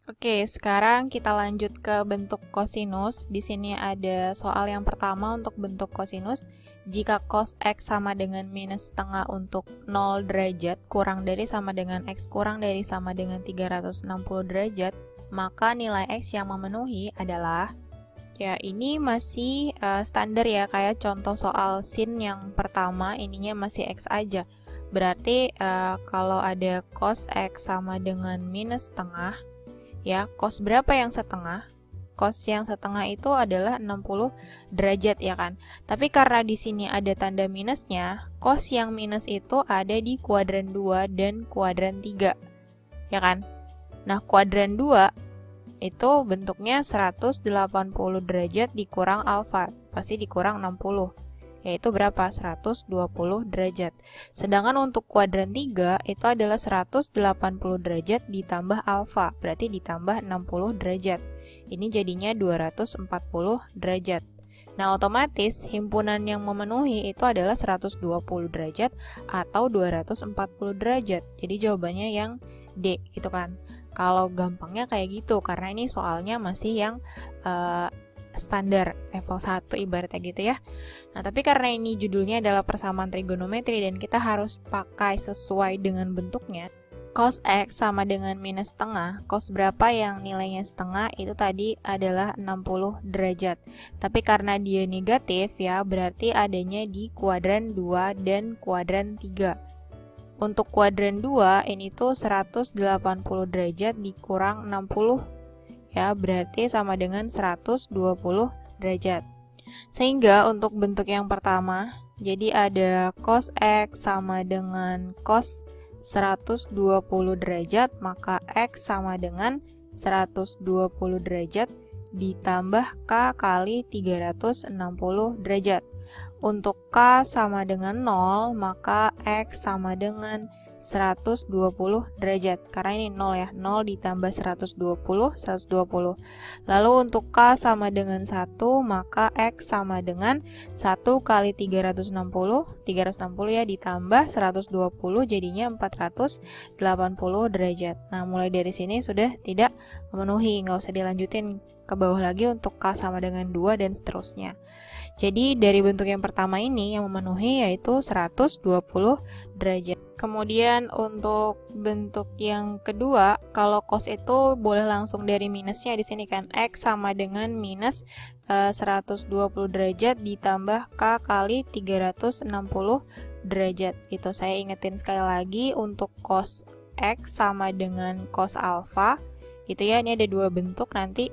Oke, sekarang kita lanjut ke bentuk kosinus. Di sini ada soal yang pertama untuk bentuk kosinus. Jika cos X sama dengan minus setengah untuk 0 derajat kurang dari sama dengan X kurang dari sama dengan 360 derajat, maka nilai X yang memenuhi adalah, ya ini masih standar ya, kayak contoh soal sin yang pertama, ininya masih X aja. Berarti kalau ada cos X sama dengan minus setengah, ya, cos berapa yang setengah? Cos yang setengah itu adalah 60 derajat ya kan. Tapi karena di sini ada tanda minusnya, cos yang minus itu ada di kuadran 2 dan kuadran 3. Ya kan? Nah, kuadran 2 itu bentuknya 180 derajat dikurang alfa, pasti dikurang 60. Yaitu berapa? 120 derajat. Sedangkan untuk kuadran 3 itu adalah 180 derajat ditambah alfa, berarti ditambah 60 derajat. Ini jadinya 240 derajat. Nah, otomatis himpunan yang memenuhi itu adalah 120 derajat atau 240 derajat. Jadi jawabannya yang D gitu kan. Kalau gampangnya kayak gitu, karena ini soalnya masih yang standar level 1 ibaratnya gitu ya. Nah, tapi karena ini judulnya adalah persamaan trigonometri dan kita harus pakai sesuai dengan bentuknya, cos X sama dengan minus setengah, cos berapa yang nilainya setengah itu tadi adalah 60 derajat. Tapi karena dia negatif ya, berarti adanya di kuadran 2 dan kuadran 3. Untuk kuadran 2 ini tuh 180 derajat dikurang 60 ya, berarti sama dengan 120 derajat. Sehingga untuk bentuk yang pertama, jadi ada cos X sama dengan cos 120 derajat, maka X sama dengan 120 derajat ditambah K kali 360 derajat. Untuk K sama dengan 0, maka X sama dengan 120 derajat. Karena ini 0 ya, 0 ditambah 120, 120. Lalu untuk K sama dengan 1, maka X sama dengan 1 kali 360, 360 ya, ditambah 120, jadinya 480 derajat. Nah, mulai dari sini sudah tidak memenuhi, nggak usah dilanjutin ke bawah lagi untuk K sama dengan 2 dan seterusnya. Jadi dari bentuk yang pertama ini yang memenuhi yaitu 120 derajat. Kemudian untuk bentuk yang kedua, kalau cos itu boleh langsung dari minusnya di sini kan, X sama dengan minus 120 derajat ditambah K kali 360 derajat. Itu saya ingetin sekali lagi, untuk cos X sama dengan cos alfa gitu ya. Ini ada dua bentuk, nanti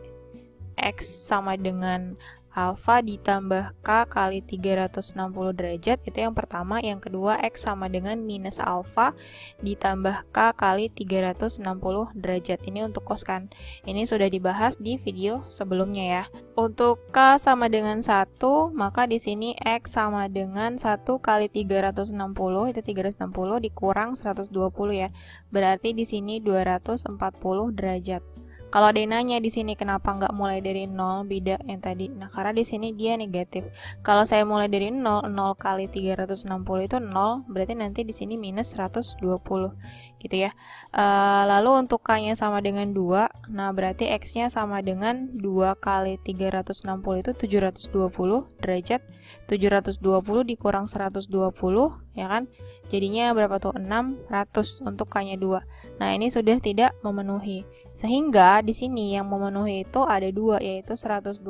X sama dengan alfa ditambah K kali 360 derajat, itu yang pertama. Yang kedua, X sama dengan minus alfa ditambah K kali 360 derajat. Ini untuk cos kan. Ini sudah dibahas di video sebelumnya ya. Untuk K sama dengan 1, maka di sini X sama dengan 1 kali 360, itu 360 dikurang 120 ya. Berarti di sini 240 derajat. Kalau ada yang nanya di sini kenapa nggak mulai dari 0 beda yang tadi. Nah, karena di sini dia negatif. Kalau saya mulai dari 0, 0 kali 360 itu 0, berarti nanti di sini minus 120 gitu ya. Lalu untuk K-nya sama dengan 2, nah berarti X-nya sama dengan 2 kali 360 itu 720 derajat. 720 dikurang 120 ya kan, jadinya berapa tuh, 600 untuk K-nya 2. Nah, ini sudah tidak memenuhi, sehingga di sini yang memenuhi itu ada dua, yaitu 120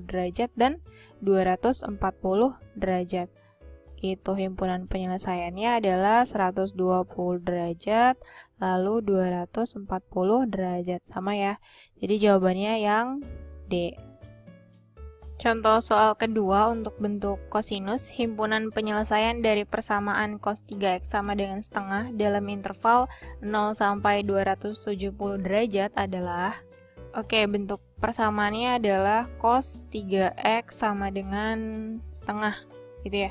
derajat dan 240 derajat. Itu himpunan penyelesaiannya adalah 120 derajat lalu 240 derajat, sama ya. Jadi jawabannya yang D. Contoh soal kedua untuk bentuk kosinus, himpunan penyelesaian dari persamaan cos 3x sama dengan setengah dalam interval 0 sampai 270 derajat adalah, oke, bentuk persamaannya adalah cos 3x sama dengan setengah gitu ya.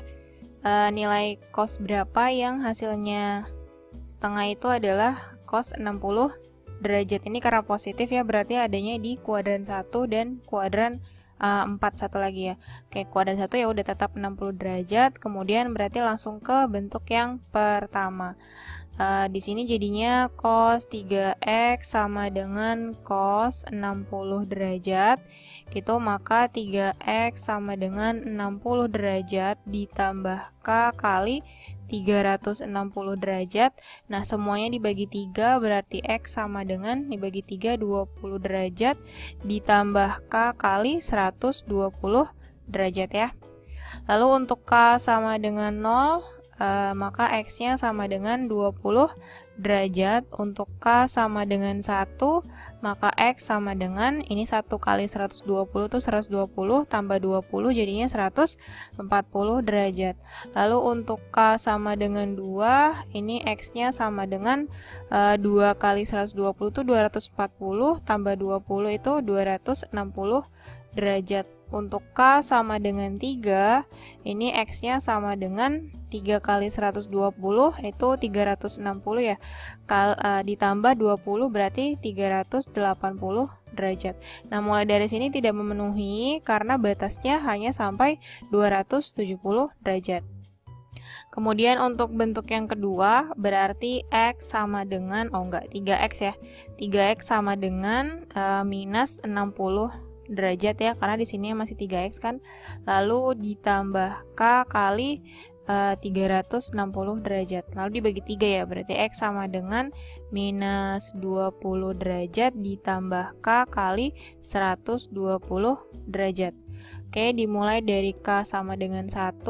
Nilai cos berapa yang hasilnya setengah itu adalah cos 60 derajat. Ini karena positif ya, berarti adanya di kuadran 1 dan kuadran 4 satu lagi ya. Oke, kuadran 1 ya udah tetap 60 derajat. Kemudian berarti langsung ke bentuk yang pertama. Di sini jadinya cos 3x sama dengan cos 60 derajat. Gitu, maka 3x sama dengan 60 derajat ditambah K kali 360 derajat. Nah, semuanya dibagi 3, berarti X sama dengan dibagi 3, 20 derajat ditambah K kali 120 derajat ya. Lalu untuk K sama dengan 0, maka X-nya sama dengan 20 derajat. Untuk K sama dengan 1, maka X sama dengan, ini 1 kali 120 itu 120, tambah 20 jadinya 140 derajat. Lalu untuk K sama dengan 2, ini X-nya sama dengan 2 kali 120 itu 240, tambah 20 itu 260 derajat. Untuk K sama dengan 3, ini X-nya sama dengan 3 kali 120 itu 360 ya. Ditambah 20 berarti 380 derajat. Nah, mulai dari sini tidak memenuhi karena batasnya hanya sampai 270 derajat. Kemudian untuk bentuk yang kedua, berarti X sama dengan, 3X ya. 3X sama dengan minus 60 derajat ya, karena di sini masih 3x kan. Lalu ditambah K kali 360 derajat. Lalu dibagi 3 ya, berarti X sama dengan minus 20 derajat ditambah K kali 120 derajat. Oke, dimulai dari K sama dengan 1,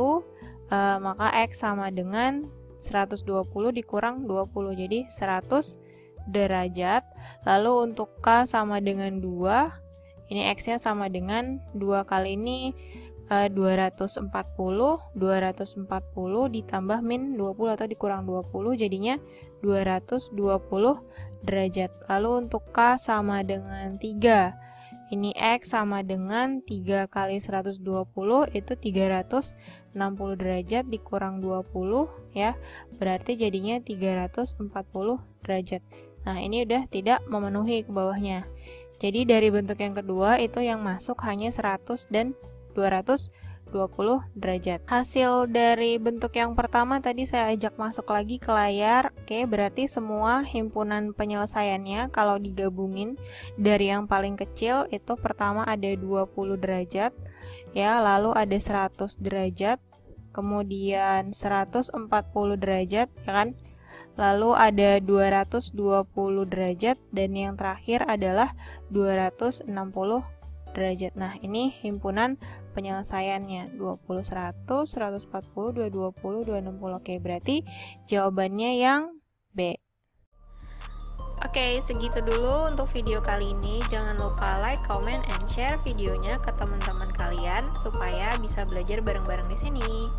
maka X sama dengan 120 dikurang 20, jadi 100 derajat. Lalu untuk K sama dengan 2, ini X-nya sama dengan 2 kali ini 240 ditambah min 20 atau dikurang 20 jadinya 220 derajat. Lalu untuk K sama dengan 3, ini X sama dengan 3 kali 120 itu 360 derajat dikurang 20 ya, berarti jadinya 340 derajat. Nah, ini udah tidak memenuhi ke bawahnya. Jadi dari bentuk yang kedua itu yang masuk hanya 100 dan 220 derajat. Hasil dari bentuk yang pertama tadi saya ajak masuk lagi ke layar. Oke, berarti semua himpunan penyelesaiannya kalau digabungin dari yang paling kecil itu pertama ada 20 derajat ya, lalu ada 100 derajat, kemudian 140 derajat ya kan. Lalu ada 220 derajat dan yang terakhir adalah 260 derajat. Nah, ini himpunan penyelesaiannya 20, 100, 140, 220, 260. Oke, berarti jawabannya yang B. Oke, segitu dulu untuk video kali ini. Jangan lupa like, comment, and share videonya ke teman-teman kalian supaya bisa belajar bareng-bareng di sini.